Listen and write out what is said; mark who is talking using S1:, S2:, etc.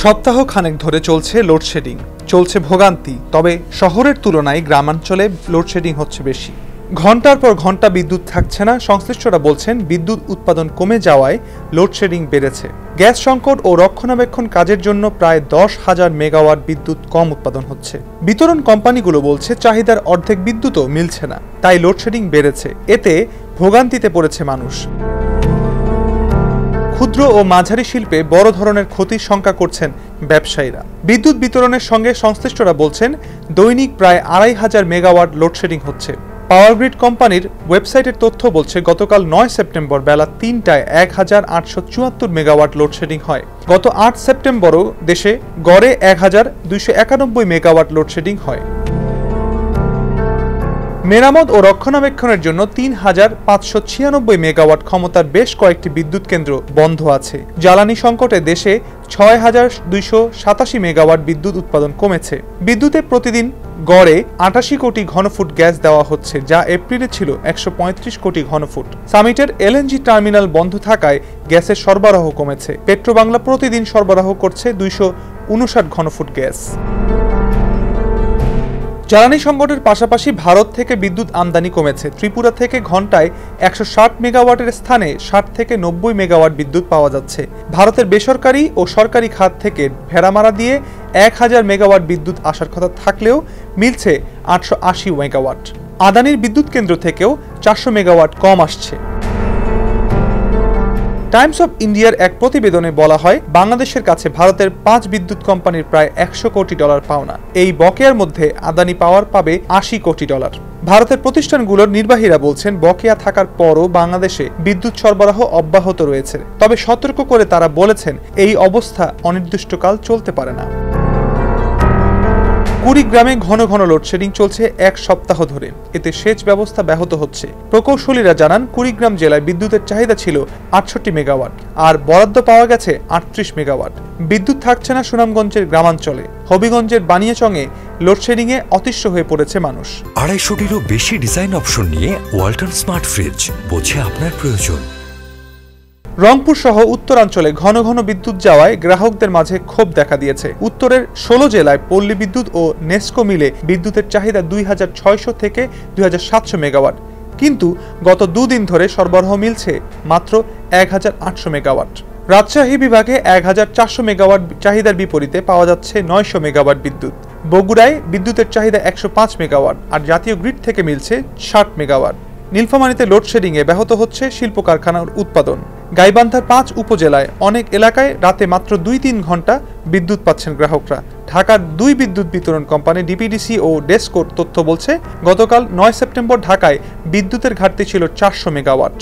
S1: সপ্তাহ খানেক ধরে চলছে লোডশেডিং, চলছে ভোগান্তি। তবে শহরের তুলনায় গ্রামাঞ্চলে লোডশেডিং হচ্ছে বেশি। ঘন্টার পর ঘন্টা বিদ্যুৎ থাকছে না। সংশ্লিষ্টরা বলছেন বিদ্যুৎ উৎপাদন কমে যাওয়ায় লোডশেডিং বেড়েছে। গ্যাস সংকট ও রক্ষণাবেক্ষণ কাজের জন্য প্রায় 10,000 মেগাওয়াট বিদ্যুৎ কম উৎপাদন হচ্ছে। বিতরণ কোম্পানিগুলো বলছে চাহিদার অর্ধেক বিদ্যুৎও মিলছে না, তাই লোডশেডিং বেড়েছে। এতে ভোগান্তিতে পড়েছে মানুষ। ক্ষুদ্র ও মাঝারি শিল্পে বড় ধরনের ক্ষতির শঙ্কা করছেন ব্যবসায়ীরা। বিদ্যুৎ বিতরণের সঙ্গে সংশ্লিষ্টরা বলছেন দৈনিক প্রায় 2,500 মেগাওয়াট লোডশেডিং হচ্ছে। পাওয়ার গ্রিড কোম্পানির ওয়েবসাইটের তথ্য বলছে গতকাল 9 সেপ্টেম্বর বেলা 3টায় 1,874 মেগাওয়াট লোডশেডিং হয়। গত 8 সেপ্টেম্বরও দেশে গড়ে 1,291 মেগাওয়াট লোডশেডিং হয়। মেরামত ও রক্ষণাবেক্ষণের জন্য 3,596 মেগাওয়াট ক্ষমতার বেশ কয়েকটি বিদ্যুৎ কেন্দ্র বন্ধ আছে। জ্বালানি সংকটে দেশে 6,287 মেগাওয়াট বিদ্যুৎ উৎপাদন কমেছে। বিদ্যুতে প্রতিদিন গড়ে 88 কোটি ঘনফুট গ্যাস দেওয়া হচ্ছে, যা এপ্রিলে ছিল 135 কোটি ঘনফুট। সামিটের এলএনজি টার্মিনাল বন্ধ থাকায় গ্যাসের সরবরাহ কমেছে। পেট্রোবাংলা প্রতিদিন সরবরাহ করছে 259 ঘনফুট গ্যাস। জ্বালানি সংকটের পাশাপাশি ভারত থেকে বিদ্যুৎ আমদানি কমেছে। ত্রিপুরা থেকে ঘন্টায় 160 মেগাওয়াটের স্থানে 60 থেকে 90 মেগাওয়াট বিদ্যুৎ পাওয়া যাচ্ছে। ভারতের বেসরকারি ও সরকারি খাত থেকে ভেড়ামারা দিয়ে 1,000 মেগাওয়াট বিদ্যুৎ আসার কথা থাকলেও মিলছে 880 মেগাওয়াট। আদানির বিদ্যুৎ কেন্দ্র থেকেও 400 মেগাওয়াট কম আসছে। টাইমস অফ ইন্ডিয়ার এক প্রতিবেদনে বলা হয়, বাংলাদেশের কাছে ভারতের 5 বিদ্যুৎ কোম্পানির প্রায় $100 কোটি পাওনা। এই বকেয়ার মধ্যে আদানি পাওয়ার পাবে $80 কোটি। ভারতের প্রতিষ্ঠানগুলোর নির্বাহীরা বলছেন বকেয়া থাকার পরও বাংলাদেশে বিদ্যুৎ সরবরাহ অব্যাহত রয়েছে। তবে সতর্ক করে তারা বলেছেন এই অবস্থা অনির্দিষ্টকাল চলতে পারে না। কুড়িগ্রামে ঘন ঘন লোডশেডিং চলছে 1 সপ্তাহ ধরে। এতে সেচ ব্যবস্থা ব্যাহত হচ্ছে। প্রকৌশলীরা জানান, কুড়িগ্রাম জেলায় বিদ্যুতের চাহিদা ছিল 68 মেগাওয়াট, আর বরাদ্দ পাওয়া গেছে 38 মেগাওয়াট। বিদ্যুৎ থাকছে না সুনামগঞ্জের গ্রামাঞ্চলে। হবিগঞ্জের বানিয়াচংয়ে লোডশেডিংয়ে অতিষ্ঠ হয়ে পড়েছে মানুষ।
S2: 250-টিরও বেশি ডিজাইন অপশন নিয়ে ওয়ালটন স্মার্ট ফ্রিজ, বোঝে আপনার প্রয়োজন।
S1: রংপুর সহ উত্তরাঞ্চলে ঘন ঘন বিদ্যুৎ যাওয়ায় গ্রাহকদের মাঝে ক্ষোভ দেখা দিয়েছে। উত্তরের 16 জেলায় পল্লী বিদ্যুৎ ও নেসকো মিলে বিদ্যুতের চাহিদা 2,600 থেকে 2,700 মেগাওয়াট, কিন্তু গত 2 দিন ধরে সরবরাহ মিলছে মাত্র 1,800 মেগাওয়াট। রাজশাহী বিভাগে 1,400 মেগাওয়াট চাহিদার বিপরীতে পাওয়া যাচ্ছে 900 মেগাওয়াট বিদ্যুৎ। বগুড়ায় বিদ্যুতের চাহিদা 105 মেগাওয়াট, আর জাতীয় গ্রিড থেকে মিলছে 60 মেগাওয়াট। নীলফামারীতে লোডশেডিংয়ে ব্যাহত হচ্ছে শিল্প কারখানার উৎপাদন। গাইবান্ধার 5 উপজেলায় অনেক এলাকায় রাতে মাত্র 2-3 ঘন্টা বিদ্যুৎ পাচ্ছেন গ্রাহকরা। ঢাকার 2 বিদ্যুৎ বিতরণ কোম্পানি ডিপিডিসি ও ডেসকোর তথ্য বলছে গতকাল 9 সেপ্টেম্বর ঢাকায় বিদ্যুতের ঘাটতি ছিল 400 মেগাওয়াট।